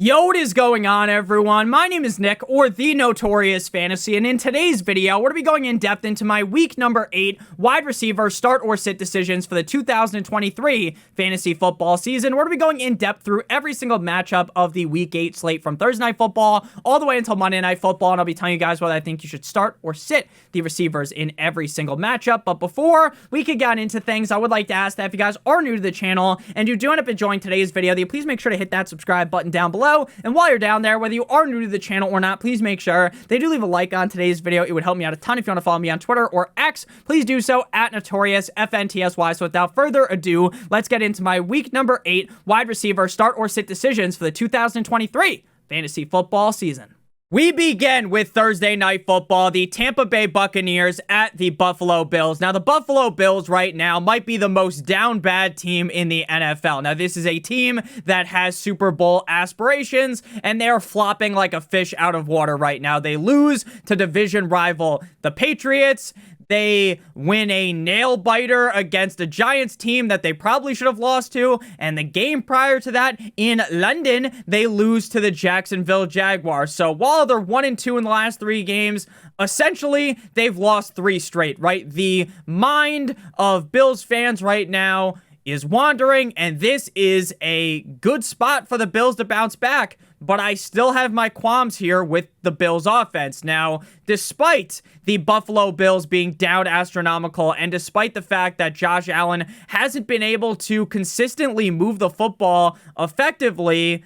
Yo, what is going on, everyone? My name is Nick, or the Notorious Fantasy, and in today's video, we're going to be going in depth into my week number 8 wide receiver start or sit decisions for the 2023 fantasy football season. We're going to be going in depth through every single matchup of the week 8 slate from Thursday Night Football all the way until Monday Night Football, and I'll be telling you guys whether I think you should start or sit the receivers in every single matchup. But before we could get into things, I would like to ask that if you guys are new to the channel and you do end up enjoying today's video, that you please make sure to hit that subscribe button down below. And while you're down there, whether you are new to the channel or not, please make sure they do leave a like on today's video. It would help me out a ton. If you want to follow me on Twitter or X, please do so at NotoriousFantasy. So without further ado, let's get into my week number 8 wide receiver start or sit decisions for the 2023 fantasy football season. We begin with Thursday Night Football, the Tampa Bay Buccaneers at the Buffalo Bills. Now, the Buffalo Bills right now might be the most down bad team in the NFL. Now, this is a team that has Super Bowl aspirations, and they are flopping like a fish out of water right now. They lose to division rival the Patriots. They win a nail-biter against a Giants team that they probably should have lost to. And the game prior to that in London, they lose to the Jacksonville Jaguars. So while they're 1-2 in the last 3 games, essentially, they've lost 3 straight, right? The mind of Bills fans right now is wandering, and this is a good spot for the Bills to bounce back. But I still have my qualms here with the Bills offense. Now, despite the Buffalo Bills being down astronomical, and despite the fact that Josh Allen hasn't been able to consistently move the football effectively,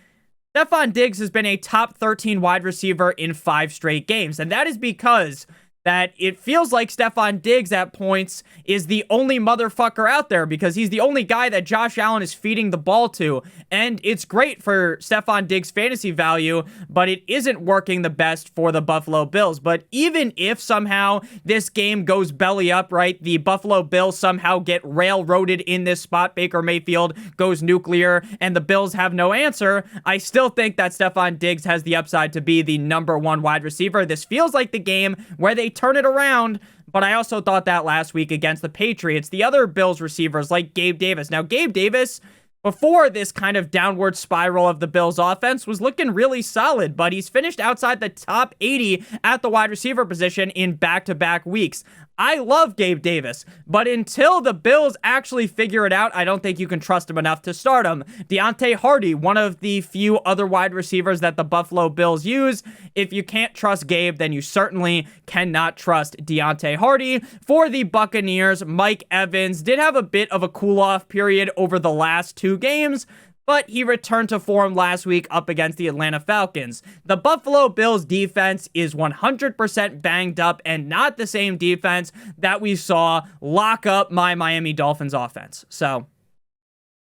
Stefon Diggs has been a top 13 wide receiver in 5 straight games. And that is because that it feels like Stefon Diggs at points is the only motherfucker out there, because he's the only guy that Josh Allen is feeding the ball to. And it's great for Stefon Diggs' fantasy value, but it isn't working the best for the Buffalo Bills. But even if somehow this game goes belly up, right, the Buffalo Bills somehow get railroaded in this spot, Baker Mayfield goes nuclear, and the Bills have no answer, I still think that Stefon Diggs has the upside to be the number 1 wide receiver. This feels like the game where they turn it around, but I also thought that last week against the Patriots, the other Bills receivers like Gabe Davis. Now, Gabe Davis, before this kind of downward spiral of the Bills offense, was looking really solid, but he's finished outside the top 80 at the wide receiver position in back-to-back weeks. I love Gabe Davis, but until the Bills actually figure it out, I don't think you can trust him enough to start him. Deontay Hardy, one of the few other wide receivers that the Buffalo Bills use. If you can't trust Gabe, then you certainly cannot trust Deontay Hardy. For the Buccaneers, Mike Evans did have a bit of a cool-off period over the last 2 games, but he returned to form last week up against the Atlanta Falcons. The Buffalo Bills defense is 100% banged up, and not the same defense that we saw lock up my Miami Dolphins offense. So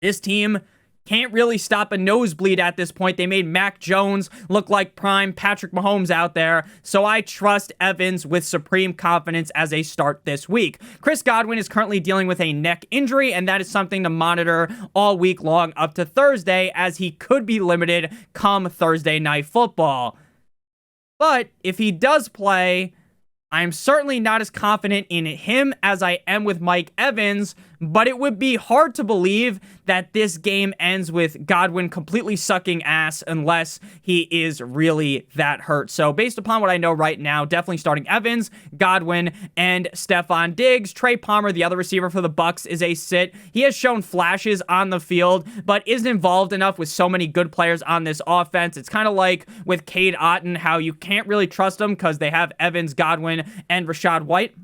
this team can't really stop a nosebleed at this point. They made Mac Jones look like prime Patrick Mahomes out there, so I trust Evans with supreme confidence as a start this week. Chris Godwin is currently dealing with a neck injury, and that is something to monitor all week long up to Thursday, as he could be limited come Thursday Night Football. But if he does play, I'm certainly not as confident in him as I am with Mike Evans, but it would be hard to believe that this game ends with Godwin completely sucking ass unless he is really that hurt. So based upon what I know right now, definitely starting Evans, Godwin, and Stefon Diggs. Trey Palmer, the other receiver for the Bucs, is a sit. He has shown flashes on the field, but isn't involved enough with so many good players on this offense. It's kind of like with Cade Otton, how you can't really trust them because they have Evans, Godwin, and Rachaad White.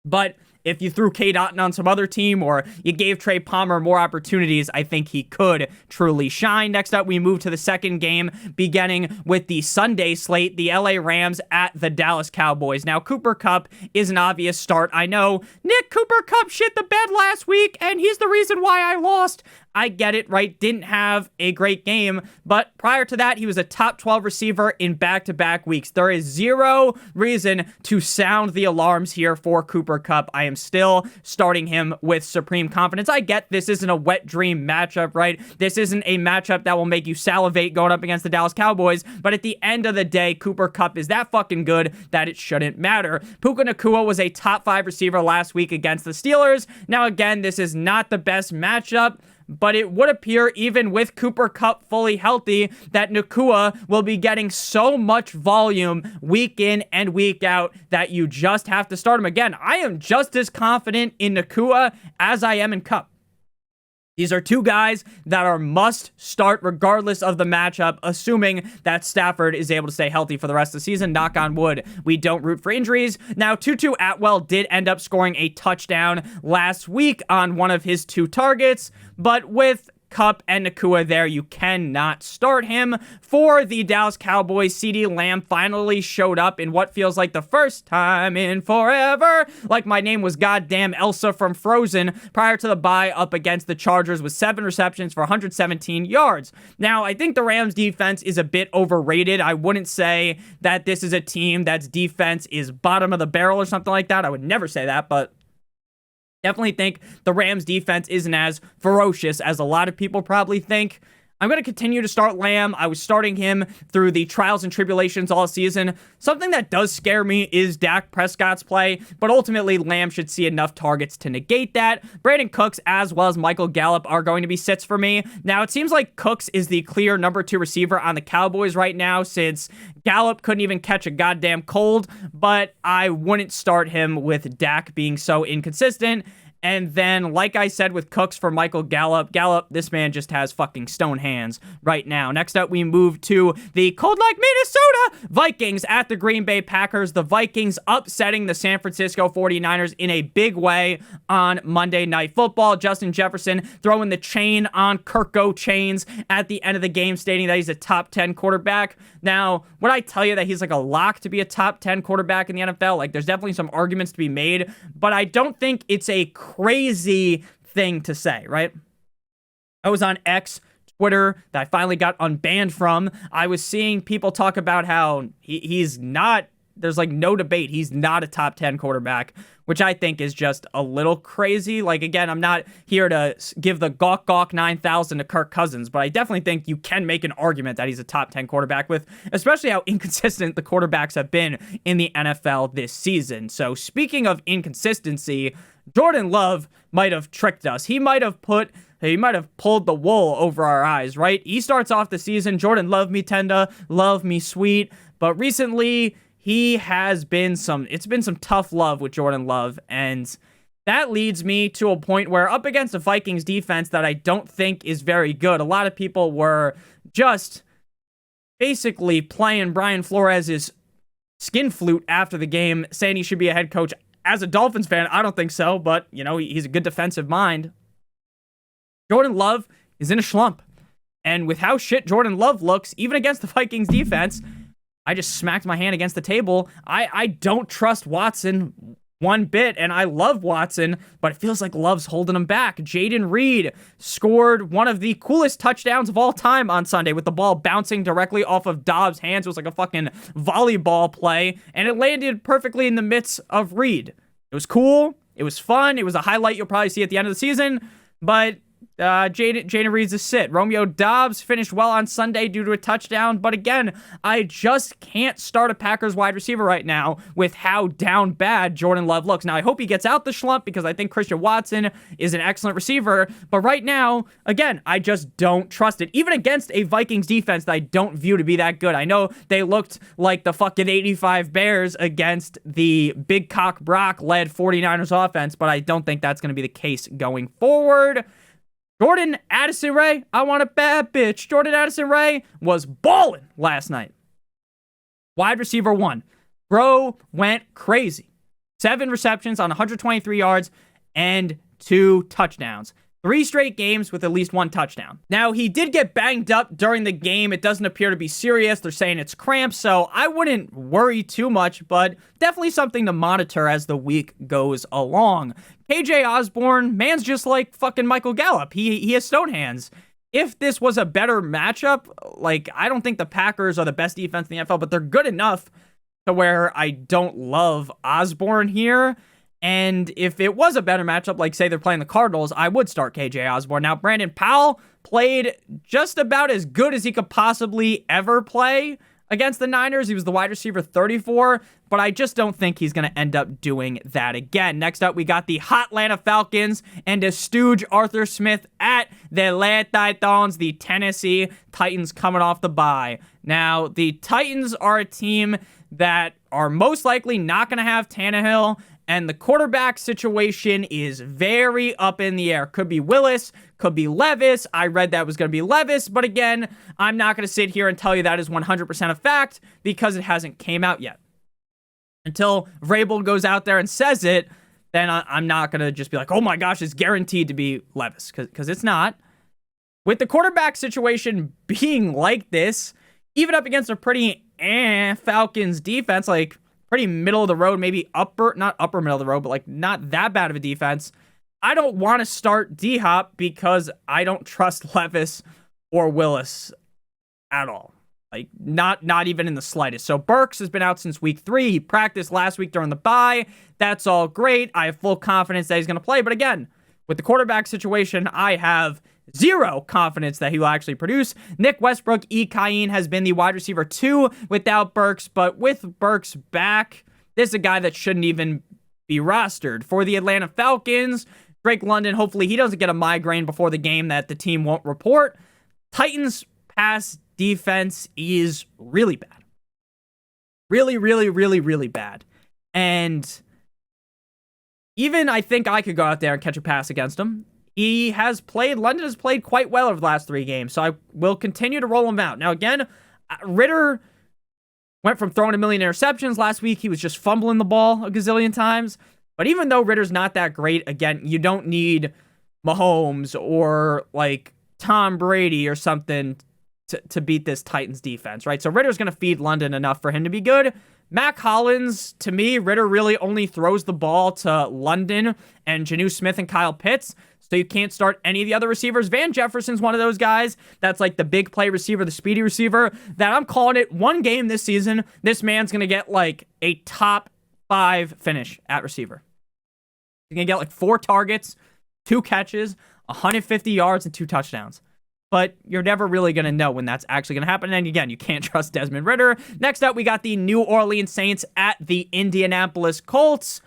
But if you threw Cade Otton on some other team, or you gave Trey Palmer more opportunities, I think he could truly shine. Next up, we move to the second game, beginning with the Sunday slate, the LA Rams at the Dallas Cowboys. Now, Cooper Kupp is an obvious start. I know, Nick, Cooper Kupp shit the bed last week, and he's the reason why I lost. I get it, right? Didn't have a great game, but prior to that, he was a top 12 receiver in back-to-back weeks. There is zero reason to sound the alarms here for Cooper Kupp. I am still starting him with supreme confidence. I get this isn't a wet dream matchup, right? This isn't a matchup that will make you salivate going up against the Dallas Cowboys, but at the end of the day, Cooper Kupp is that fucking good that it shouldn't matter. Puka Nacua was a top 5 receiver last week against the Steelers. Now, again, this is not the best matchup, but it would appear even with Cooper Kupp fully healthy that Nacua will be getting so much volume week in and week out that you just have to start him. Again, I am just as confident in Nacua as I am in Kupp. These are two guys that are must start regardless of the matchup, assuming that Stafford is able to stay healthy for the rest of the season. Knock on wood, we don't root for injuries. Now, Tutu Atwell did end up scoring a touchdown last week on one of his 2 targets, but with Kupp and Nacua there, you cannot start him. For the Dallas Cowboys, CeeDee Lamb finally showed up in what feels like the first time in forever. Like my name was goddamn Elsa from Frozen prior to the bye up against the Chargers with 7 receptions for 117 yards. Now, I think the Rams defense is a bit overrated. I wouldn't say that this is a team that's defense is bottom of the barrel or something like that. I would never say that, but definitely think the Rams defense isn't as ferocious as a lot of people probably think. I'm going to continue to start Lamb. I was starting him through the trials and tribulations all season. Something that does scare me is Dak Prescott's play, but ultimately Lamb should see enough targets to negate that. Brandon Cooks as well as Michael Gallup are going to be sits for me. Now, it seems like Cooks is the clear number 2 receiver on the Cowboys right now since Gallup couldn't even catch a goddamn cold, but I wouldn't start him with Dak being so inconsistent. And then, like I said with Cooks for Michael Gallup, this man just has fucking stone hands right now. Next up, we move to the cold like Minnesota Vikings at the Green Bay Packers. The Vikings upsetting the San Francisco 49ers in a big way on Monday Night Football. Justin Jefferson throwing the chain on Kirko chains at the end of the game, stating that he's a top 10 quarterback. Now, would I tell you that he's like a lock to be a top 10 quarterback in the NFL? Like, there's definitely some arguments to be made, but I don't think it's a crazy thing to say, right? I was on X, Twitter, that I finally got unbanned from. I was seeing people talk about how he's not, there's like no debate, he's not a top 10 quarterback, which I think is just a little crazy. Like, again, I'm not here to give the gawk 9,000 to Kirk Cousins, but I definitely think you can make an argument that he's a top 10 quarterback with, especially how inconsistent the quarterbacks have been in the NFL this season. So speaking of inconsistency, Jordan Love might have tricked us. He might have pulled the wool over our eyes, right? He starts off the season, Jordan love me tender, love me sweet, but recently it's been some tough love with Jordan Love, and that leads me to a point where up against the Vikings defense that I don't think is very good, a lot of people were just basically playing Brian Flores' skin flute after the game, saying he should be a head coach. As a Dolphins fan, I don't think so, but, you know, he's a good defensive mind. Jordan Love is in a slump. And with how shit Jordan Love looks, even against the Vikings defense, I just smacked my hand against the table. I don't trust Watson one bit, and I love Watson, but it feels like Love's holding him back. Jaden Reed scored one of the coolest touchdowns of all time on Sunday with the ball bouncing directly off of Dobbs' hands. It was like a fucking volleyball play, and it landed perfectly in the midst of Reed. It was cool. It was fun. It was a highlight you'll probably see at the end of the season, but Jaden Reed's a sit. Romeo Dobbs finished well on Sunday due to a touchdown, but again, I just can't start a Packers wide receiver right now with how down bad Jordan Love looks. Now, I hope he gets out the slump because I think Christian Watson is an excellent receiver, but right now, again, I just don't trust it. Even against a Vikings defense that I don't view to be that good. I know they looked like the fucking 85 Bears against the Big Cock Brock-led 49ers offense, but I don't think that's going to be the case going forward. Jordan Addison Ray, I want a bad bitch. Jordan Addison Ray was balling last night. Wide receiver 1. Bro went crazy. 7 receptions on 123 yards and 2 touchdowns. 3 straight games with at least 1 touchdown. Now, he did get banged up during the game. It doesn't appear to be serious. They're saying it's cramps, so I wouldn't worry too much, but definitely something to monitor as the week goes along. KJ Osborne, man's just like fucking Michael Gallup. He has stone hands. If this was a better matchup, like, I don't think the Packers are the best defense in the NFL, but they're good enough to where I don't love Osborne here. And if it was a better matchup, like say they're playing the Cardinals, I would start KJ Osborne. Now, Brandon Powell played just about as good as he could possibly ever play Against the Niners, he was the wide receiver 34, but I just don't think he's going to end up doing that again. Next up, we got the hot Atlanta Falcons and a stooge Arthur Smith at the Atlanta Titans, the Tennessee Titans coming off the bye. Now, the Titans are a team that are most likely not going to have Tannehill, and the quarterback situation is very up in the air. Could be Willis, could be Levis. I read that was going to be Levis, but again, I'm not going to sit here and tell you that is 100% a fact because it hasn't came out yet. Until Vrabel goes out there and says it, then I'm not going to just be like, oh my gosh, it's guaranteed to be Levis, because it's not. With the quarterback situation being like this, even up against a pretty Falcons defense, like pretty middle of the road, maybe not upper middle of the road, but like not that bad of a defense, I don't want to start D-Hop because I don't trust Levis or Willis at all. Like, not even in the slightest. So Burks has been out since week 3. He practiced last week during the bye. That's all great. I have full confidence that he's going to play. But again, with the quarterback situation, I have zero confidence that he will actually produce. Nick Westbrook, Cain has been the wide receiver 2 without Burks. But with Burks back, this is a guy that shouldn't even be rostered. For the Atlanta Falcons, Drake London, hopefully he doesn't get a migraine before the game that the team won't report. Titans pass defense is really bad. Really, really, really, really bad. And even I think I could go out there and catch a pass against him. London has played quite well over the last 3 games, so I will continue to roll him out. Now, again, Ritter went from throwing a million interceptions last week. He was just fumbling the ball a gazillion times. But even though Ritter's not that great, again, you don't need Mahomes or like Tom Brady or something to beat this Titans defense, right? So Ritter's going to feed London enough for him to be good. Mac Hollins, to me, Ritter really only throws the ball to London and Jonnu Smith and Kyle Pitts, so you can't start any of the other receivers. Van Jefferson's one of those guys that's like the big play receiver, the speedy receiver, that I'm calling it one game this season, this man's going to get like a top 5 finish at receiver. He's going to get like 4 targets, 2 catches, 150 yards, and 2 touchdowns. But you're never really going to know when that's actually going to happen. And again, you can't trust Desmond Ridder. Next up, we got the New Orleans Saints at the Indianapolis Colts.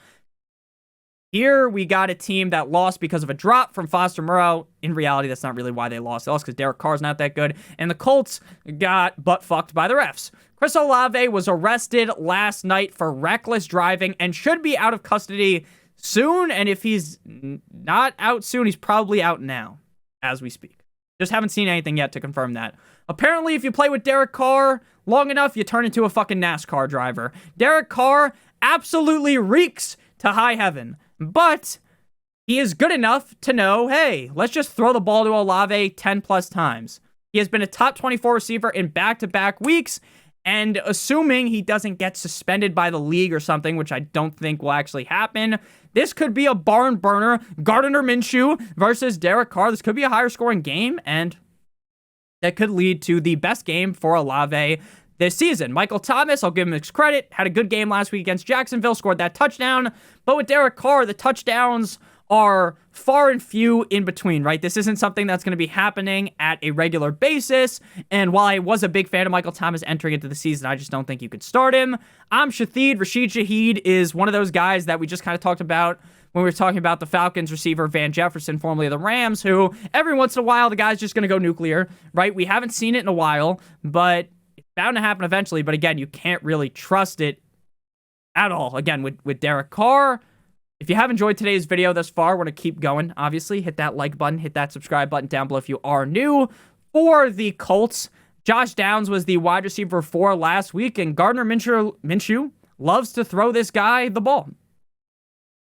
Here, we got a team that lost because of a drop from Foster Moreau. In reality, that's not really why they lost. They lost because Derek Carr's not that good. And the Colts got butt-fucked by the refs. Chris Olave was arrested last night for reckless driving and should be out of custody soon. And if he's not out soon, he's probably out now as we speak. Just haven't seen anything yet to confirm that. Apparently, if you play with Derek Carr long enough, you turn into a fucking NASCAR driver. Derek Carr absolutely reeks to high heaven. But he is good enough to know, hey, let's just throw the ball to Olave 10 plus times. He has been a top 24 receiver in back-to-back weeks. And assuming he doesn't get suspended by the league or something, which I don't think will actually happen, this could be a barn burner. Gardner Minshew versus Derek Carr. This could be a higher scoring game, and that could lead to the best game for Olave this season. Michael Thomas, I'll give him his credit, had a good game last week against Jacksonville, scored that touchdown. But with Derek Carr, the touchdowns are far and few in between, right? This isn't something that's going to be happening at a regular basis. And while I was a big fan of Michael Thomas entering into the season, I just don't think you could start him. Rashid Shaheed is one of those guys that we just kind of talked about when we were talking about the Falcons receiver Van Jefferson, formerly of the Rams, who every once in a while, the guy's just going to go nuclear, right? We haven't seen it in a while, but it's bound to happen eventually. But again, you can't really trust it at all. Again, with Derek Carr, if you have enjoyed today's video thus far, we're going to keep going, obviously. Hit that like button, hit that subscribe button down below if you are new. For the Colts, Josh Downs was the wide receiver 4 last week, and Gardner Minshew loves to throw this guy the ball.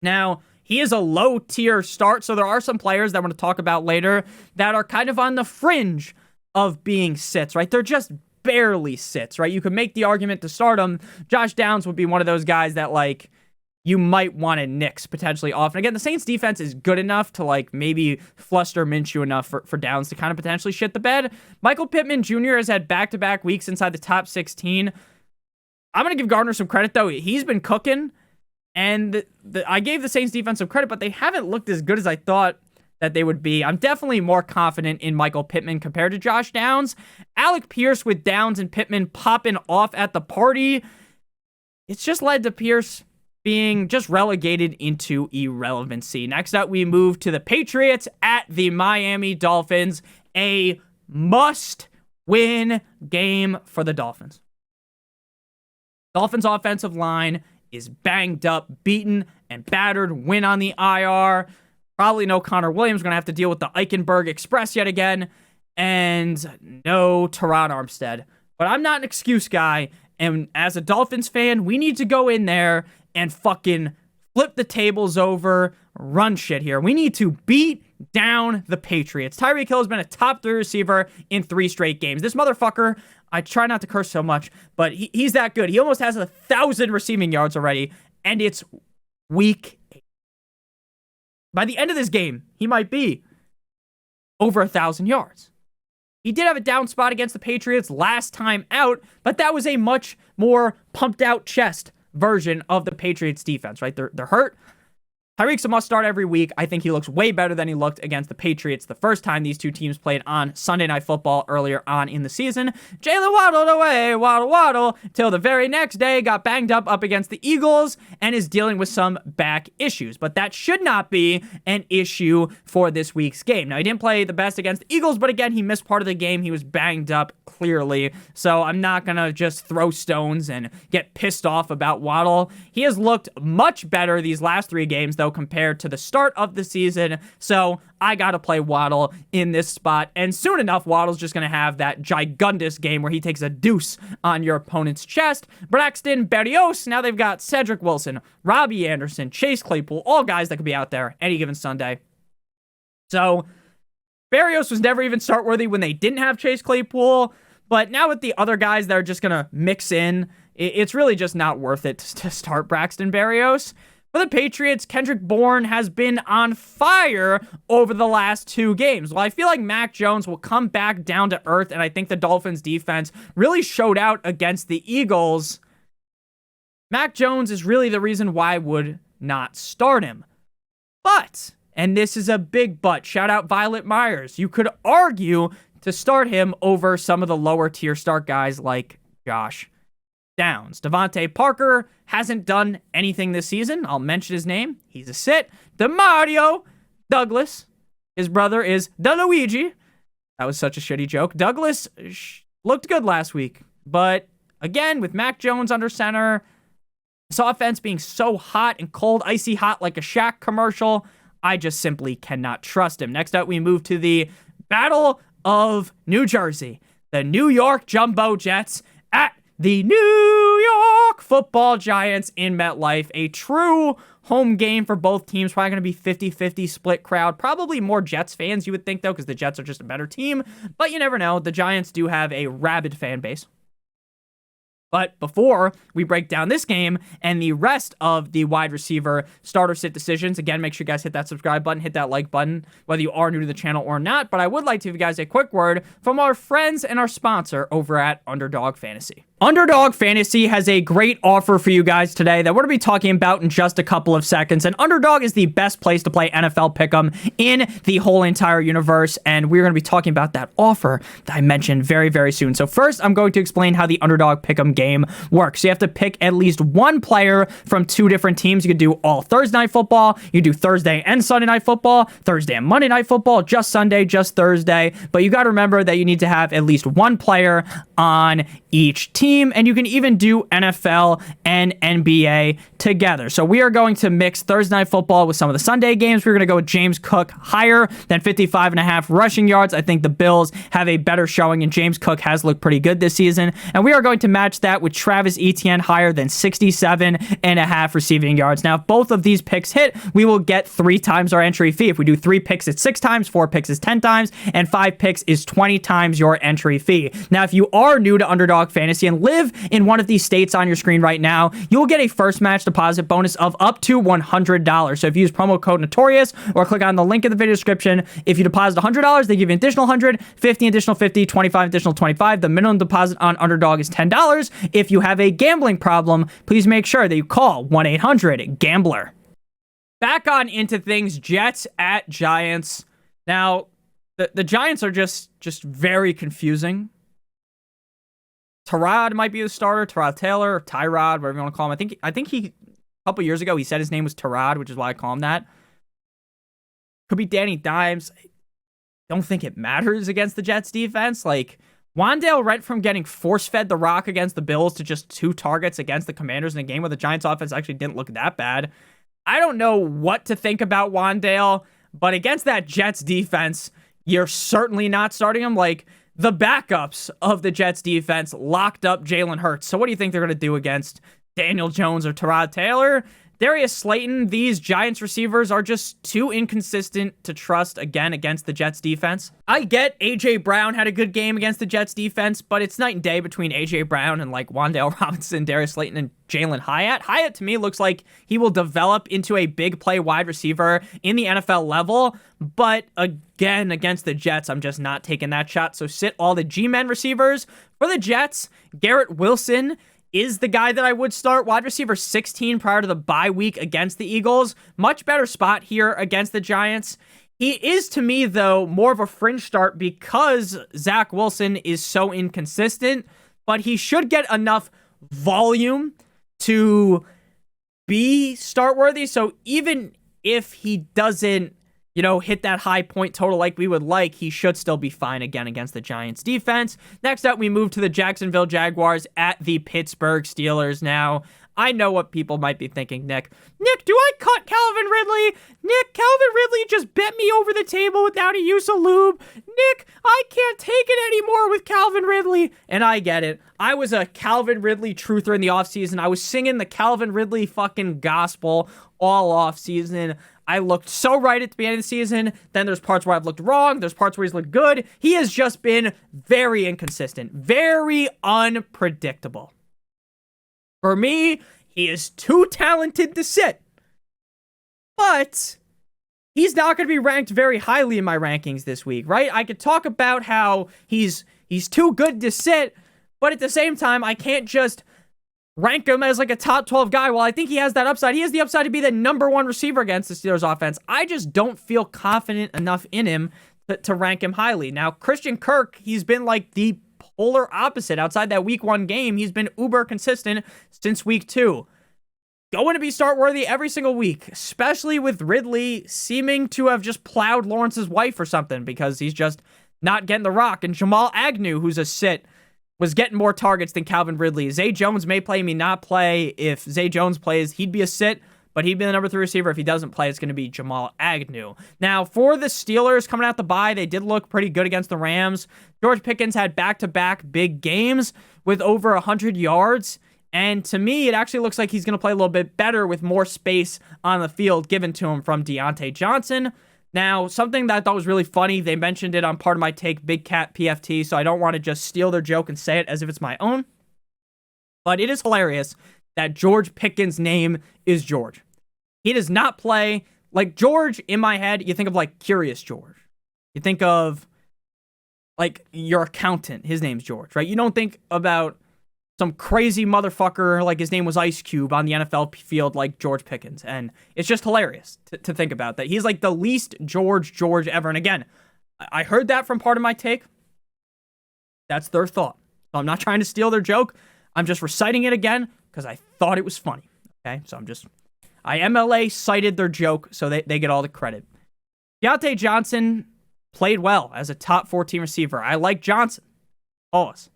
Now, he is a low-tier start, so there are some players that I want to talk about later that are kind of on the fringe of being sits, right? They're just barely sits, right? You could make the argument to start him. Josh Downs would be one of those guys that, like, you might want to nix potentially off. And again, the Saints defense is good enough to like maybe fluster Minshew enough for Downs to kind of potentially shit the bed. Michael Pittman Jr. has had back-to-back weeks inside the top 16. I'm going to give Gardner some credit, though. He's been cooking. And I gave the Saints defense some credit, but they haven't looked as good as I thought that they would be. I'm definitely more confident in Michael Pittman compared to Josh Downs. Alec Pierce with Downs and Pittman popping off at the party, it's just led to Pierce being just relegated into irrelevancy. Next up, we move to the Patriots at the Miami Dolphins. A must-win game for the Dolphins. Dolphins' offensive line is banged up, beaten, and battered. Win on the IR. Probably no Connor Williams. Going to have to deal with the Eichenberg Express yet again. And no Teron Armstead. But I'm not an excuse guy. And as a Dolphins fan, we need to go in there and fucking flip the tables over, run shit here. We need to beat down the Patriots. Tyreek Hill has been a top 3 receiver in 3 straight games. This motherfucker, I try not to curse so much, but he's that good. He almost has 1,000 receiving yards already, and it's week 8. By the end of this game, he might be over 1,000 yards. He did have a down spot against the Patriots last time out, but that was a much more pumped out chest version of the Patriots defense, right? They're hurt. Tyreek's a must start every week. I think he looks way better than he looked against the Patriots the first time these two teams played on Sunday Night Football earlier on in the season. Jalen waddled away, waddle, till the very next day, got banged up against the Eagles and is dealing with some back issues. But that should not be an issue for this week's game. Now, he didn't play the best against the Eagles, but again, he missed part of the game. He was banged up clearly. So I'm not going to just throw stones and get pissed off about Waddle. He has looked much better these last 3 games, though, compared to the start of the season. So I got to play Waddle in this spot. And soon enough, Waddle's just going to have that gigundous game where he takes a deuce on your opponent's chest. Braxton Berrios, now they've got Cedric Wilson, Robbie Anderson, Chase Claypool, all guys that could be out there any given Sunday. So Berrios was never even start worthy when they didn't have Chase Claypool. But now with the other guys that are just going to mix in, it's really just not worth it to start Braxton Berrios. For the Patriots, Kendrick Bourne has been on fire over the last 2 games. Well, I feel like Mac Jones will come back down to earth, and I think the Dolphins defense really showed out against the Eagles. Mac Jones is really the reason why I would not start him. But, and this is a big but, shout out Violet Myers, you could argue to start him over some of the lower tier start guys like Josh Downs. Devontae Parker hasn't done anything this season. I'll mention his name. He's a sit. DeMario Douglas. His brother is DeLuigi. That was such a shitty joke. Douglas looked good last week. But again, with Mac Jones under center, this offense being so hot and cold, icy hot like a Shaq commercial, I just simply cannot trust him. Next up, we move to the Battle of New Jersey. The New York Jumbo Jets at the New York Football Giants in MetLife. A true home game for both teams. Probably going to be 50-50 split crowd. Probably more Jets fans, you would think, though, because the Jets are just a better team. But you never know. The Giants do have a rabid fan base. But before we break down this game and the rest of the wide receiver starter sit decisions, again, make sure you guys hit that subscribe button, hit that like button, whether you are new to the channel or not. But I would like to give you guys a quick word from our friends and our sponsor over at Underdog Fantasy. Underdog Fantasy has a great offer for you guys today that we're going to be talking about in just a couple of seconds. And Underdog is the best place to play NFL Pick'em in the whole entire universe. And we're going to be talking about that offer that I mentioned very, very soon. So first, I'm going to explain how the Underdog Pick'em game works. So you have to pick at least one player from 2 different teams. You could do all Thursday Night Football. You do Thursday and Sunday Night Football, Thursday and Monday Night Football, just Sunday, just Thursday. But you got to remember that you need to have at least one player on each team, and you can even do NFL and NBA together. So we are going to mix Thursday Night Football with some of the Sunday games. We're going to go with James Cook higher than 55.5 rushing yards. I think the Bills have a better showing, and James Cook has looked pretty good this season. And we are going to match that with Travis Etienne higher than 67.5 receiving yards. Now, if both of these picks hit, we will get 3 times our entry fee. If we do 3 picks, it's 6 times, 4 picks is 10 times, and 5 picks is 20 times your entry fee. Now, if you are new to Underdog Fantasy and live in one of these states on your screen right now, you'll get a first match deposit bonus of up to $100. So if you use promo code Notorious or click on the link in the video description, if you deposit $100, they give you an additional $100, 50 additional $50, 25 additional $25. The minimum deposit on Underdog is $10. If you have a gambling problem, please make sure that you call 1-800-GAMBLER. Back on into things, Jets at Giants. Now, the Giants are just very confusing. Tyrod might be the starter. Tyrod Taylor, Tyrod, whatever you want to call him. I think he, a couple years ago, he said his name was Tyrod, which is why I call him that. Could be Danny Dimes. Don't think it matters against the Jets defense. Like, Wan'Dale went from getting force-fed the rock against the Bills to just 2 targets against the Commanders in a game where the Giants offense actually didn't look that bad. I don't know what to think about Wan'Dale, but against that Jets defense, you're certainly not starting him. Like, the backups of the Jets defense locked up Jalen Hurts. So what do you think they're going to do against Daniel Jones or Tyrod Taylor? Darius Slayton, these Giants receivers are just too inconsistent to trust again against the Jets defense. I get A.J. Brown had a good game against the Jets defense, but it's night and day between A.J. Brown and like Wan'Dale Robinson, Darius Slayton, and Jalen Hyatt. Hyatt, to me, looks like he will develop into a big play wide receiver in the NFL level, but again, against the Jets, I'm just not taking that shot. So sit all the G-men receivers. For the Jets, Garrett Wilson is the guy that I would start. Wide receiver 16 prior to the bye week against the Eagles. Much better spot here against the Giants. He is, to me, though, more of a fringe start because Zach Wilson is so inconsistent, but he should get enough volume to be start-worthy. So even if he doesn't, hit that high point total like we would like, he should still be fine again against the Giants defense. Next up, we move to the Jacksonville Jaguars at the Pittsburgh Steelers. Now, I know what people might be thinking, Nick, do I cut Calvin Ridley? Nick, Calvin Ridley just bent me over the table without a use of lube. Nick, I can't take it anymore with Calvin Ridley. And I get it. I was a Calvin Ridley truther in the offseason. I was singing the Calvin Ridley fucking gospel all offseason. I looked so right at the beginning of the season. Then there's parts where I've looked wrong. There's parts where he's looked good. He has just been very inconsistent, very unpredictable. For me, he is too talented to sit. But he's not going to be ranked very highly in my rankings this week, right? I could talk about how he's too good to sit, but at the same time, I can't just rank him as like a top 12 guy. Well, I think he has that upside. He has the upside to be the number 1 receiver against the Steelers offense. I just don't feel confident enough in him to rank him highly. Now, Christian Kirk, he's been like the polar opposite. Outside that week 1 game, he's been uber consistent since week 2. Going to be start worthy every single week, especially with Ridley seeming to have just plowed Lawrence's wife or something because he's just not getting the rock. And Jamal Agnew, who's a sit, was getting more targets than Calvin Ridley. Zay Jones may play, may not play. If Zay Jones plays, he'd be a sit, but he'd be the number 3 receiver. If he doesn't play, it's going to be Jamal Agnew. Now, for the Steelers coming out the bye, they did look pretty good against the Rams. George Pickens had back-to-back big games with over 100 yards. And to me, it actually looks like he's going to play a little bit better with more space on the field given to him from Deontay Johnson. Now, something that I thought was really funny, they mentioned it on Part of My Take, Big Cat PFT, so I don't want to just steal their joke and say it as if it's my own. But it is hilarious that George Pickens' name is George. He does not play, like George, in my head, you think of like Curious George. You think of like your accountant, his name's George, right? You don't think about some crazy motherfucker like his name was Ice Cube on the NFL field like George Pickens. And it's just hilarious to think about that. He's like the least George ever. And again, I heard that from Part of My Take. That's their thought. So I'm not trying to steal their joke. I'm just reciting it again because I thought it was funny. Okay, so I MLA cited their joke, so they get all the credit. Deontay Johnson played well as a top 14 receiver. I like Johnson. Pause.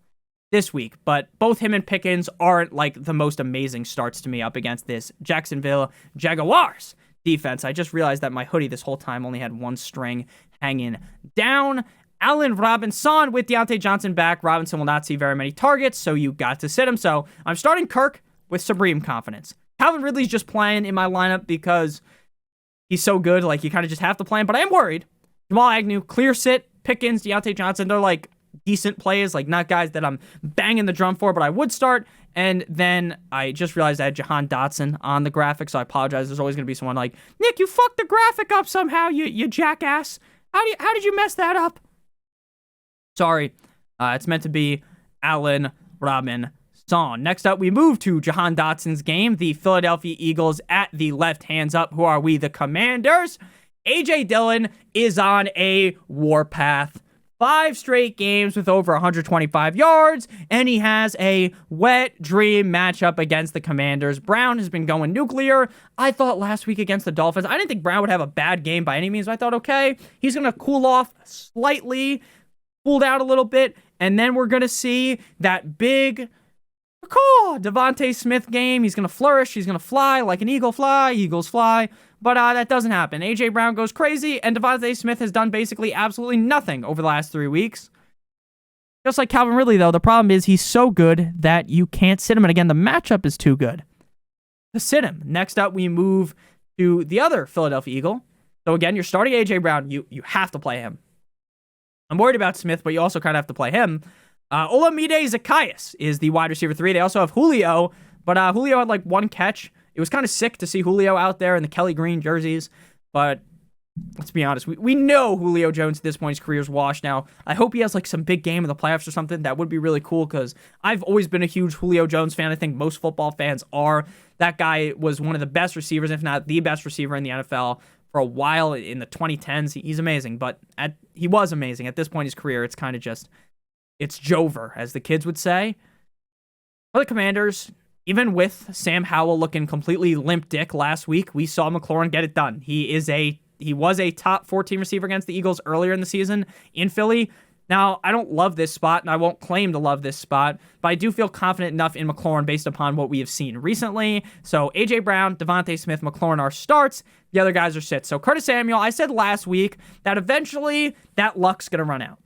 This week, but both him and Pickens aren't like the most amazing starts to me up against this Jacksonville Jaguars defense. I just realized that my hoodie this whole time only had 1 string hanging down. Allen Robinson with Deontay Johnson back. Robinson will not see very many targets, so you got to sit him. So I'm starting Kirk with supreme confidence. Calvin Ridley's just playing in my lineup because he's so good. Like, you kind of just have to play him, but I am worried. Jamal Agnew, clear sit. Pickens, Deontay Johnson, they're like decent plays, like not guys that I'm banging the drum for, but I would start. And then I just realized I had Jahan Dotson on the graphic, so I apologize. There's always going to be someone like, Nick, you fucked the graphic up somehow, you jackass. How did you mess that up? Sorry. It's meant to be Allen Robinson. Next up, we move to Jahan Dotson's game, the Philadelphia Eagles at the left hands up. Who are we? The Commanders. A.J. Dillon is on a warpath. 5 straight games with over 125 yards, and he has a wet dream matchup against the Commanders. Brown has been going nuclear. I thought last week against the Dolphins, I didn't think Brown would have a bad game by any means. I thought, okay, he's going to cool off slightly, cooled out a little bit, and then we're going to see that big Devontae Smith game. He's going to flourish. He's going to fly like an eagle fly. Eagles fly. But that doesn't happen. A.J. Brown goes crazy, and Devontae Smith has done basically absolutely nothing over the last 3 weeks. Just like Calvin Ridley, though, the problem is he's so good that you can't sit him. And again, the matchup is too good to sit him. Next up, we move to the other Philadelphia Eagle. So again, you're starting A.J. Brown. You have to play him. I'm worried about Smith, but you also kind of have to play him. Olamide Zaccheaus is the wide receiver 3. They also have Julio, but Julio had like 1 catch. It was kind of sick to see Julio out there in the Kelly Green jerseys, but let's be honest. We know Julio Jones at this point, his career's washed now. I hope he has like some big game in the playoffs or something. That would be really cool because I've always been a huge Julio Jones fan. I think most football fans are. That guy was one of the best receivers, if not the best receiver in the NFL for a while in the 2010s. He's amazing, but he was amazing. At this point in his career, it's kind of just, it's Jover, as the kids would say. For the Commanders, even with Sam Howell looking completely limp dick last week, we saw McLaurin get it done. He was a top 14 receiver against the Eagles earlier in the season in Philly. Now, I don't love this spot, and I won't claim to love this spot, but I do feel confident enough in McLaurin based upon what we have seen recently. So, A.J. Brown, Devontae Smith, McLaurin are starts. The other guys are sits. So, Curtis Samuel, I said last week that eventually that luck's going to run out.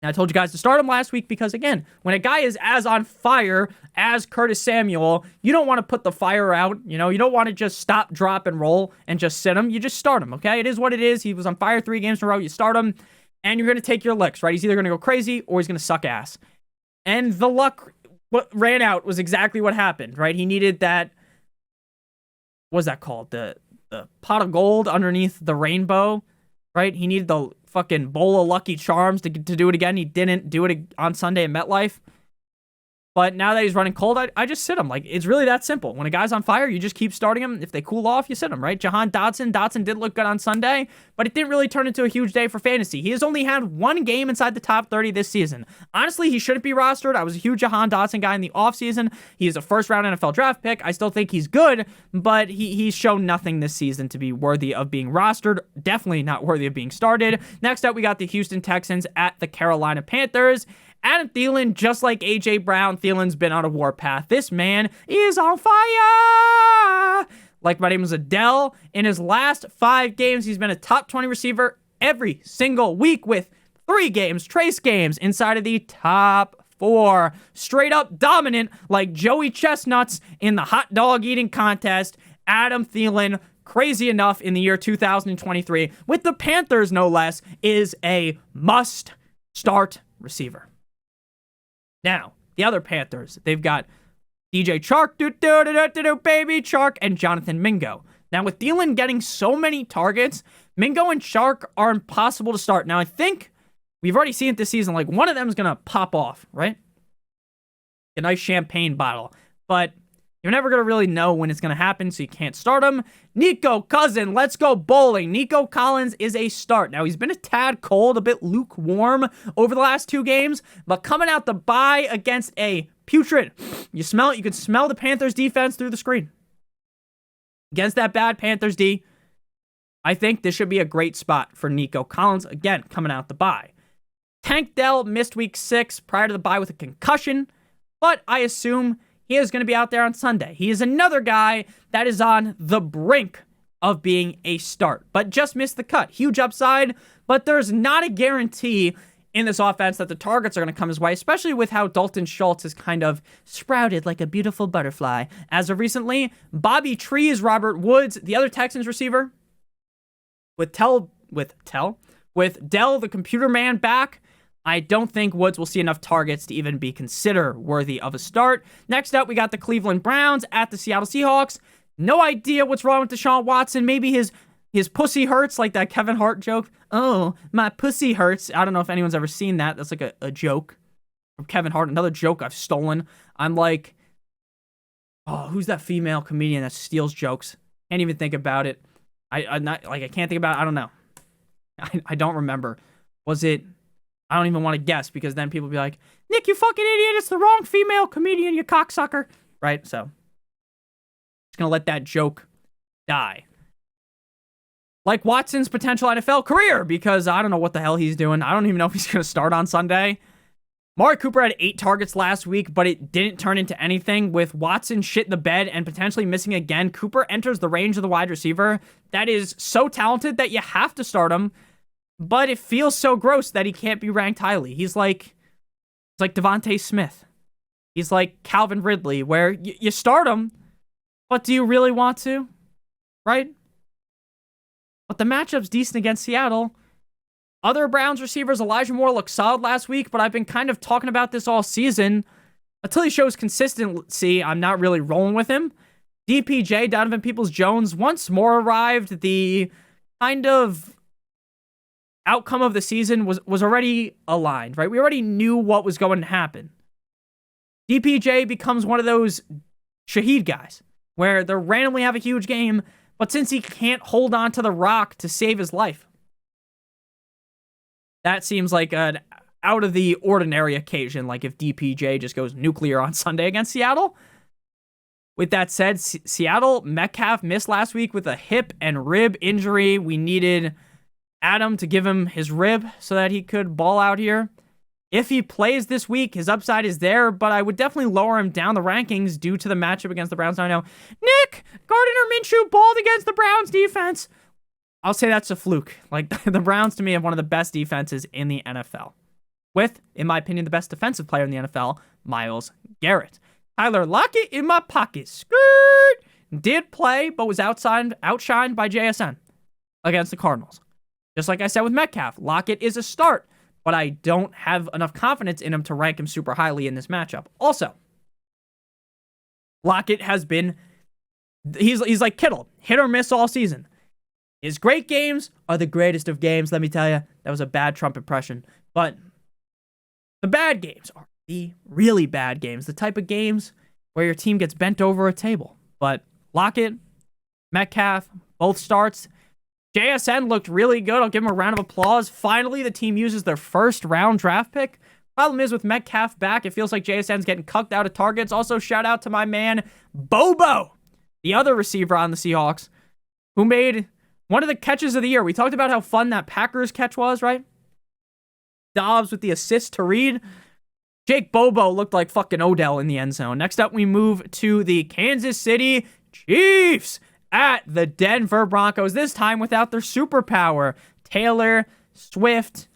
Now, I told you guys to start him last week because, again, when a guy is as on fire as Curtis Samuel, you don't want to put the fire out. You don't want to just stop, drop, and roll and just sit him. You just start him, okay? It is what it is. He was on fire 3 games in a row. You start him, and you're going to take your licks, right? He's either going to go crazy or he's going to suck ass. And the luck what ran out was exactly what happened, right? He needed that, what's that called? The pot of gold underneath the rainbow, right? He needed the fucking bowl of Lucky Charms to do it again. He didn't do it on Sunday at MetLife. But now that he's running cold, I just sit him. Like, it's really that simple. When a guy's on fire, you just keep starting him. If they cool off, you sit him, right? Jahan Dotson did look good on Sunday, but it didn't really turn into a huge day for fantasy. He has only had 1 game inside the top 30 this season. Honestly, he shouldn't be rostered. I was a huge Jahan Dotson guy in the offseason. He is a first-round NFL draft pick. I still think he's good, but he's shown nothing this season to be worthy of being rostered. Definitely not worthy of being started. Next up, we got the Houston Texans at the Carolina Panthers. Adam Thielen, just like A.J. Brown, Thielen's been on a warpath. This man is on fire! Like my name was Adele. In his last 5 games, he's been a top 20 receiver every single week with 3 games, trace games, inside of the top 4. Straight up dominant like Joey Chestnuts in the hot dog eating contest. Adam Thielen, crazy enough in the year 2023, with the Panthers no less, is a must-start receiver. Now, the other Panthers, they've got DJ Chark, baby Chark, and Jonathan Mingo. Now, with Thielen getting so many targets, Mingo and Chark are impossible to start. Now, I think we've already seen it this season. Like, one of them is going to pop off, right? A nice champagne bottle. But you're never going to really know when it's going to happen, so you can't start him. Nico Cousin, let's go bowling. Nico Collins is a start. Now, he's been a tad cold, a bit lukewarm over the last 2 games, but coming out the bye against a putrid, you smell it. You can smell the Panthers defense through the screen. Against that bad Panthers D, I think this should be a great spot for Nico Collins, again, coming out the bye. Tank Dell missed week 6 prior to the bye with a concussion, but I assume he is going to be out there on Sunday. He is another guy that is on the brink of being a start, but just missed the cut. Huge upside, but there's not a guarantee in this offense that the targets are going to come his way, especially with how Dalton Schultz has kind of sprouted like a beautiful butterfly. As of recently, Bobby Trees, Robert Woods, the other Texans receiver, with Dell, the computer man, back, I don't think Woods will see enough targets to even be considered worthy of a start. Next up, we got the Cleveland Browns at the Seattle Seahawks. No idea what's wrong with Deshaun Watson. Maybe his pussy hurts, like that Kevin Hart joke. Oh, my pussy hurts. I don't know if anyone's ever seen that. That's like a joke from Kevin Hart. Another joke I've stolen. I'm like, oh, who's that female comedian that steals jokes? Can't even think about it. I not like I can't think about it. I don't know. I don't remember. Was it? I don't even want to guess because then people will be like, Nick, you fucking idiot. It's the wrong female comedian, you cocksucker. Right? So, just going to let that joke die. Like Watson's potential NFL career because I don't know what the hell he's doing. I don't even know if he's going to start on Sunday. Amari Cooper had 8 targets last week, but it didn't turn into anything. With Watson shit the bed and potentially missing again, Cooper enters the range of the wide receiver that is so talented that you have to start him, but it feels so gross that he can't be ranked highly. He's like Devontae Smith. He's like Calvin Ridley, where you start him, but do you really want to? Right? But the matchup's decent against Seattle. Other Browns receivers, Elijah Moore looked solid last week, but I've been kind of talking about this all season. Until he shows consistency, I'm not really rolling with him. DPJ, Donovan Peoples-Jones, once more arrived. The kind of outcome of the season was already aligned, right? We already knew what was going to happen. DPJ becomes one of those Shaheed guys, where they randomly have a huge game, but since he can't hold on to the rock to save his life, that seems like an out of the ordinary occasion, like if DPJ just goes nuclear on Sunday against Seattle. With that said, Seattle, Metcalf missed last week with a hip and rib injury. We needed Adam to give him his rib so that he could ball out here. If he plays this week, his upside is there, but I would definitely lower him down the rankings due to the matchup against the Browns. Now I know, Nick, Gardner Minshew balled against the Browns defense. I'll say that's a fluke. Like, the Browns, to me, have one of the best defenses in the NFL. With, in my opinion, the best defensive player in the NFL, Myles Garrett. Tyler Lockett in my pocket. Skirt! Did play, but was outshined by JSN against the Cardinals. Just like I said with Metcalf, Lockett is a start, but I don't have enough confidence in him to rank him super highly in this matchup. Also, Lockett has been, he's like Kittle, hit or miss all season. His great games are the greatest of games, let me tell you. That was a bad Trump impression. But the bad games are the really bad games. The type of games where your team gets bent over a table. But Lockett, Metcalf, both starts. JSN looked really good. I'll give him a round of applause. Finally, the team uses their first round draft pick. Problem is with Metcalf back, it feels like JSN's getting cucked out of targets. Also, shout out to my man, Bobo, the other receiver on the Seahawks, who made one of the catches of the year. We talked about how fun that Packers catch was, right? Dobbs with the assist to Reed. Jake Bobo looked like fucking Odell in the end zone. Next up, we move to the Kansas City Chiefs at the Denver Broncos. This time without their superpower. Taylor Swift,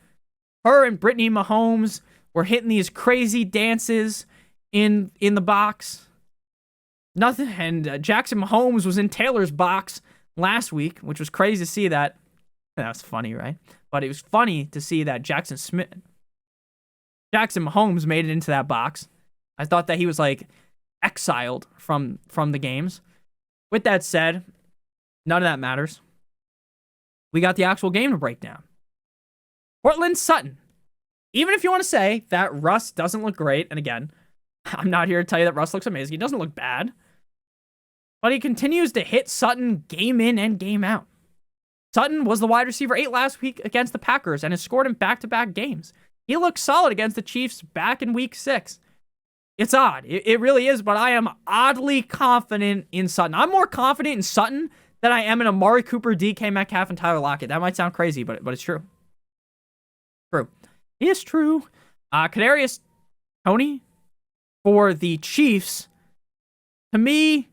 her and Brittany Mahomes were hitting these crazy dances in the box. Nothing. And Jackson Mahomes was in Taylor's box last week, which was crazy to see that. That was funny, right? But it was funny to see that Jackson Mahomes made it into that box. I thought that he was like exiled from the games. With that said, none of that matters. We got the actual game to break down. Portland Sutton. Even if you want to say that Russ doesn't look great, and again, I'm not here to tell you that Russ looks amazing. He doesn't look bad. But he continues to hit Sutton game in and game out. Sutton was the wide receiver 8 last week against the Packers and has scored in back-to-back games. He looked solid against the Chiefs back in week 6. It's odd. It really is, but I am oddly confident in Sutton. I'm more confident in Sutton than I am in Amari Cooper, DK Metcalf, and Tyler Lockett. That might sound crazy, but it's true. True. It's true. Kadarius Toney for the Chiefs. To me,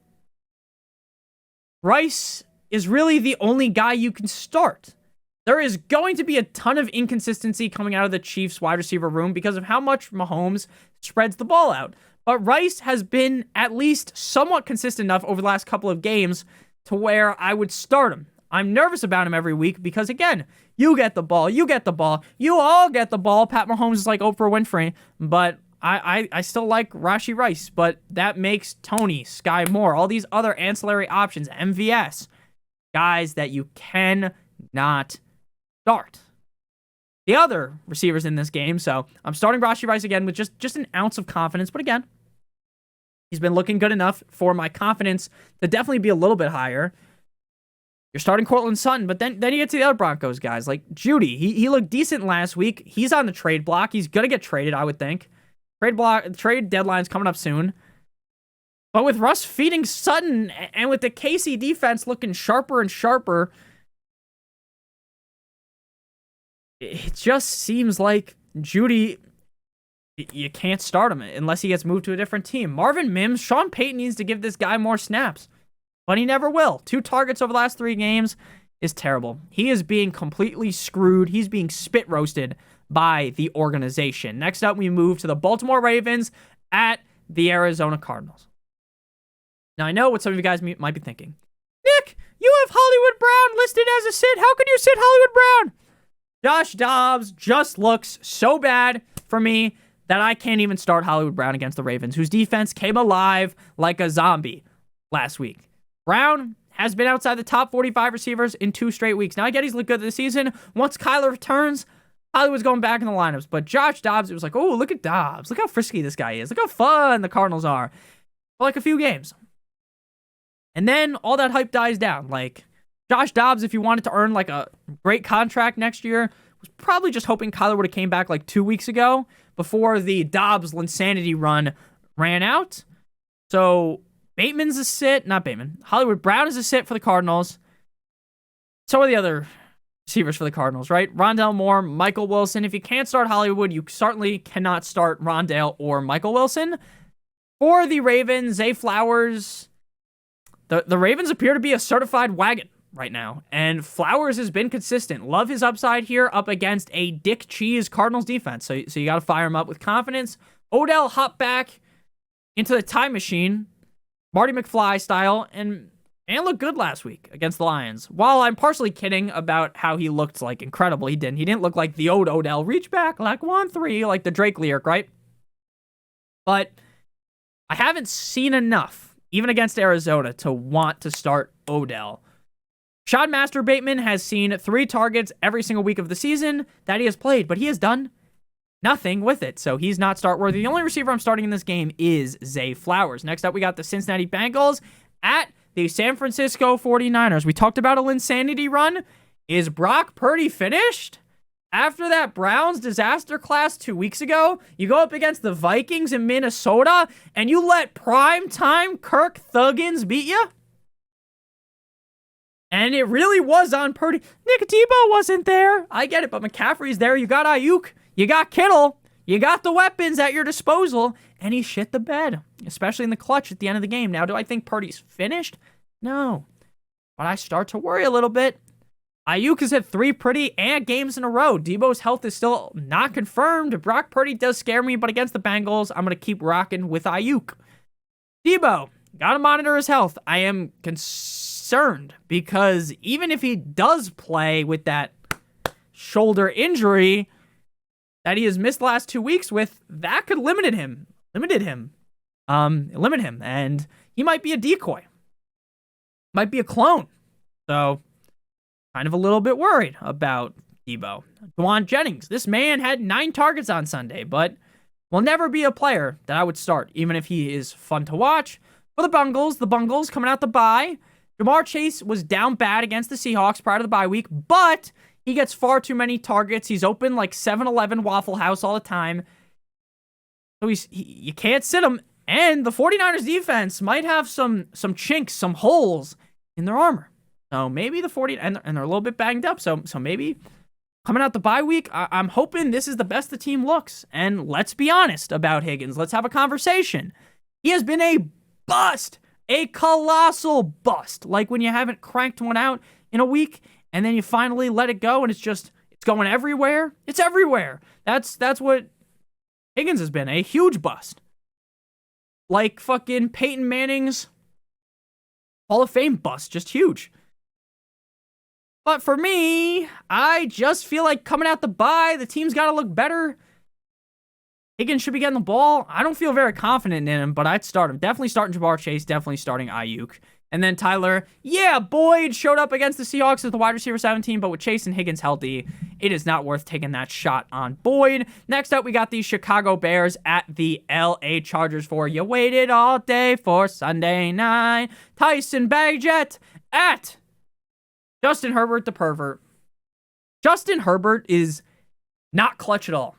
Rice is really the only guy you can start. There is going to be a ton of inconsistency coming out of the Chiefs wide receiver room because of how much Mahomes spreads the ball out. But Rice has been at least somewhat consistent enough over the last couple of games to where I would start him. I'm nervous about him every week because, again, you get the ball, you all get the ball. Pat Mahomes is like Oprah Winfrey, but I still like Rashee Rice, but that makes Toney, Sky Moore, all these other ancillary options, MVS, guys that you cannot start. The other receivers in this game, so I'm starting Rashee Rice again with just an ounce of confidence, but again, he's been looking good enough for my confidence to definitely be a little bit higher. You're starting Cortland Sutton, but then you get to the other Broncos guys, like Judy. He looked decent last week. He's on the trade block. He's going to get traded, I would think. Trade deadline's coming up soon. But with Russ feeding Sutton and with the KC defense looking sharper and sharper, it just seems like Judy, you can't start him unless he gets moved to a different team. Marvin Mims, Sean Payton needs to give this guy more snaps, but he never will. 2 targets over the last 3 games is terrible. He is being completely screwed. He's being spit roasted by the organization. Next up, we move to the Baltimore Ravens at the Arizona Cardinals. Now, I know what some of you guys might be thinking. Nick, you have Hollywood Brown listed as a sit. How could you sit Hollywood Brown? Josh Dobbs just looks so bad for me that I can't even start Hollywood Brown against the Ravens, whose defense came alive like a zombie last week. Brown has been outside the top 45 receivers in 2 straight weeks. Now, I get he's looked good this season. Once Kyler returns, Hollywood's going back in the lineups. But Josh Dobbs, it was like, oh, look at Dobbs. Look how frisky this guy is. Look how fun the Cardinals are. For like a few games. And then all that hype dies down. Like, Josh Dobbs, if you wanted to earn like a great contract next year, was probably just hoping Kyler would have came back like 2 weeks ago before the Dobbs insanity run ran out. So Bateman's a sit. Not Bateman. Hollywood Brown is a sit for the Cardinals. So are the other receivers for the Cardinals, right? Rondale Moore, Michael Wilson. If you can't start Hollywood, you certainly cannot start Rondale or Michael Wilson. For the Ravens, Zay Flowers. The Ravens appear to be a certified wagon right now, and Flowers has been consistent. Love his upside here up against a Dick Cheese Cardinals defense, so you got to fire him up with confidence. Odell hopped back into the time machine, Marty McFly style, and looked good last week against the Lions. While I'm partially kidding about how he looked like incredible, he didn't look like the old Odell, reach back like 1-3, like the Drake lyric, right? But I haven't seen enough, even against Arizona, to want to start Odell. Shad Master Bateman has seen 3 targets every single week of the season that he has played, but he has done nothing with it, so he's not start worthy. The only receiver I'm starting in this game is Zay Flowers. Next up, we got the Cincinnati Bengals at the San Francisco 49ers. We talked about a insanity run. Is Brock Purdy finished? After that Browns disaster class 2 weeks ago, you go up against the Vikings in Minnesota, and you let primetime Kirk Thuggins beat you? And it really was on Purdy. Nick Debo wasn't there. I get it, but McCaffrey's there. You got Ayuk. You got Kittle. You got the weapons at your disposal, and he shit the bed, especially in the clutch at the end of the game. Now, do I think Purdy's finished? No. But I start to worry a little bit. Ayuk has hit 3 pretty games in a row. Debo's health is still not confirmed. Brock Purdy does scare me, but against the Bengals, I'm going to keep rocking with Ayuk. Debo, got to monitor his health. I am concerned because even if he does play with that shoulder injury that he has missed the last 2 weeks with, that could limit him, and he might be a decoy. Might be a clone. So, kind of a little bit worried about Debo. Dwan Jennings, this man had 9 targets on Sunday, but will never be a player that I would start, even if he is fun to watch. For the Bungles coming out the bye. Jamar Chase was down bad against the Seahawks prior to the bye week, but he gets far too many targets. He's open like 7-Eleven Waffle House all the time. So you can't sit him. And the 49ers defense might have some chinks, some holes in their armor. So maybe the 40, and they're a little bit banged up. So maybe coming out the bye week, I'm hoping this is the best the team looks. And let's be honest about Higgins. Let's have a conversation. He has been a bust, a colossal bust. Like when you haven't cranked one out in a week, and then you finally let it go, and it's going everywhere. It's everywhere. That's what Higgins has been, a huge bust. Like fucking Peyton Manning's Hall of Fame bust, just huge. But for me, I just feel like coming out the bye, the team's got to look better. Higgins should be getting the ball. I don't feel very confident in him, but I'd start him. Definitely starting Jamar Chase, definitely starting Ayuk. And then Tyler, Boyd showed up against the Seahawks as the wide receiver 17, but with Chase and Higgins healthy, it is not worth taking that shot on Boyd. Next up, we got the Chicago Bears at the LA Chargers for you waited all day for Sunday night. Tyson Bagent at Justin Herbert, the pervert. Justin Herbert is not clutch at all.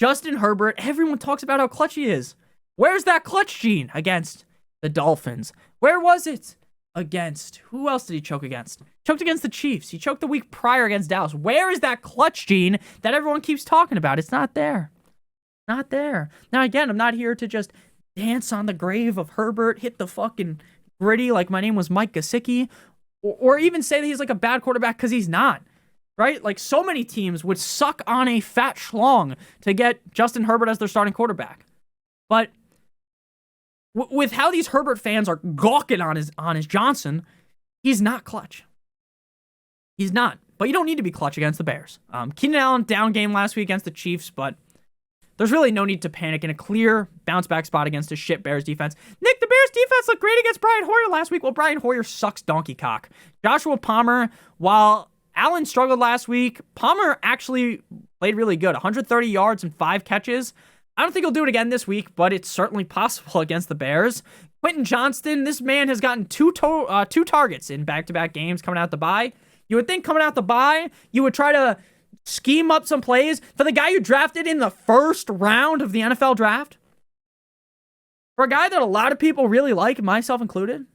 Justin Herbert, everyone talks about how clutch he is. Where's that clutch gene against the Dolphins? Where was it against? Who else did he choke against? Choked against the Chiefs. He choked the week prior against Dallas. Where is that clutch gene that everyone keeps talking about? It's not there. Not there. Now, again, I'm not here to just dance on the grave of Herbert, hit the fucking gritty like my name was Mike Gesicki, or even say that he's like a bad quarterback, because he's not. Right? Like, so many teams would suck on a fat schlong to get Justin Herbert as their starting quarterback. But with how these Herbert fans are gawking on his Johnson, he's not clutch. He's not. But you don't need to be clutch against the Bears. Keenan Allen, down game last week against the Chiefs, but there's really no need to panic in a clear bounce-back spot against a shit Bears defense. Nick, the Bears defense looked great against Brian Hoyer last week. Well, Brian Hoyer sucks donkey cock. Joshua Palmer, while Allen struggled last week, Palmer actually played really good. 130 yards and 5 catches. I don't think he'll do it again this week, but it's certainly possible against the Bears. Quentin Johnston, this man has gotten two targets in back-to-back games coming out the bye. You would think coming out the bye, you would try to scheme up some plays for the guy you drafted in the first round of the NFL draft. For a guy that a lot of people really like, myself included.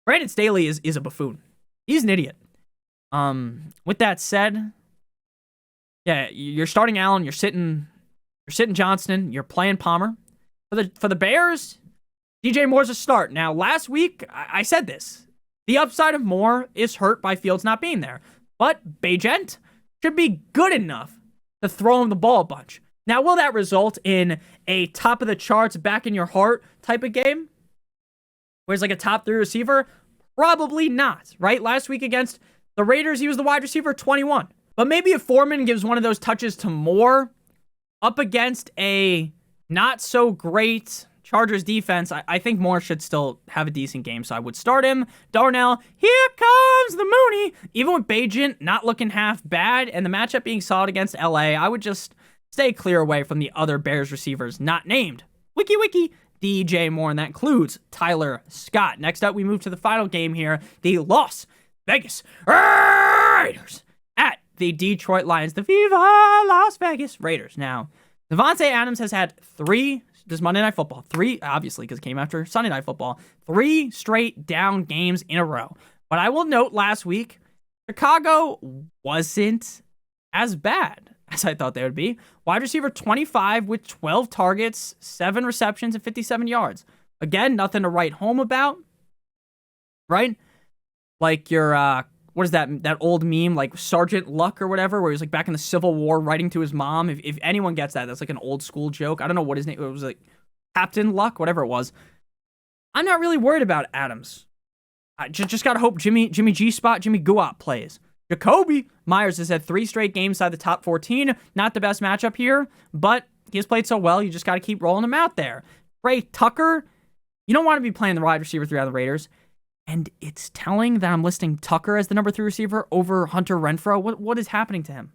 Brandon Staley is a buffoon. He's an idiot. With that said, yeah, you're starting Allen, you're sitting Johnston, you're playing Palmer. For the Bears, DJ Moore's a start. Now, last week, I said this. The upside of Moore is hurt by Fields not being there. But Bagent should be good enough to throw him the ball a bunch. Now, will that result in a top-of-the-charts, back-in-your-heart type of game? Where he's like a top 3 receiver? Probably not, right? Last week against the Raiders, he was the wide receiver 21. But maybe if Foreman gives one of those touches to Moore up against a not-so-great Chargers defense, I think Moore should still have a decent game, so I would start him. Darnell, here comes the Mooney. Even with Bagent not looking half bad and the matchup being solid against LA, I would just stay clear away from the other Bears receivers not named. Wiki, DJ Moore, and that includes Tyler Scott. Next up, we move to the final game here, the Las Vegas Raiders at the Detroit Lions. The Viva Las Vegas Raiders. Now, Devontae Adams has had this Monday Night Football, obviously, because it came after Sunday Night Football, 3 straight down games in a row. But I will note last week, Chicago wasn't as bad as I thought they would be. Wide receiver 25 with 12 targets, 7 receptions, and 57 yards. Again, nothing to write home about, right? Like your, what is that old meme, like Sergeant Luck or whatever, where he was like back in the Civil War writing to his mom. If anyone gets that, that's like an old school joke. I don't know what his name, it was like Captain Luck, whatever it was. I'm not really worried about Adams. I just gotta hope Jimmy G-Spot, Jimmy Guap plays. Jacoby Myers has had 3 straight games inside the top 14. Not the best matchup here, but he has played so well, you just gotta keep rolling him out there. Trey Tucker, you don't want to be playing the wide receiver 3 on the Raiders. And it's telling that I'm listing Tucker as the number 3 receiver over Hunter Renfrow. What is happening to him?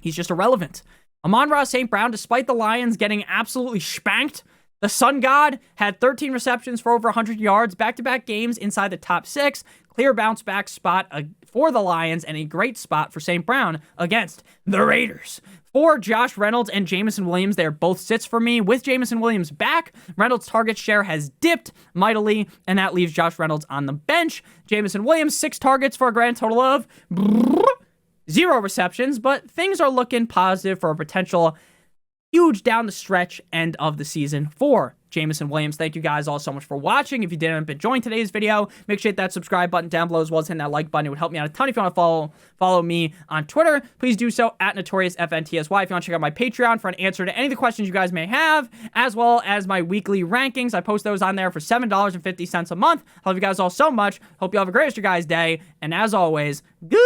He's just irrelevant. Amon-Ra St. Brown, despite the Lions getting absolutely spanked, the Sun God had 13 receptions for over 100 yards, back-to-back games inside the top 6, clear bounce-back spot for the Lions, and a great spot for St. Brown against the Raiders. For Josh Reynolds and Jameson Williams, they're both sits for me. With Jameson Williams back, Reynolds' target share has dipped mightily, and that leaves Josh Reynolds on the bench. Jameson Williams, 6 targets for a grand total of 0 receptions, but things are looking positive for a potential huge down the stretch end of the season for Jameson Williams. Thank you guys all so much for watching. If you didn't enjoy today's video, make sure you hit that subscribe button down below, as well as hitting that like button. It would help me out a ton. If you want to follow me on Twitter, please do so at NotoriousFantasy. If you want to check out my Patreon for an answer to any of the questions you guys may have, as well as my weekly rankings, I post those on there for $7.50 a month. I love you guys all so much. Hope you have a great rest of your guys' day. And as always, good.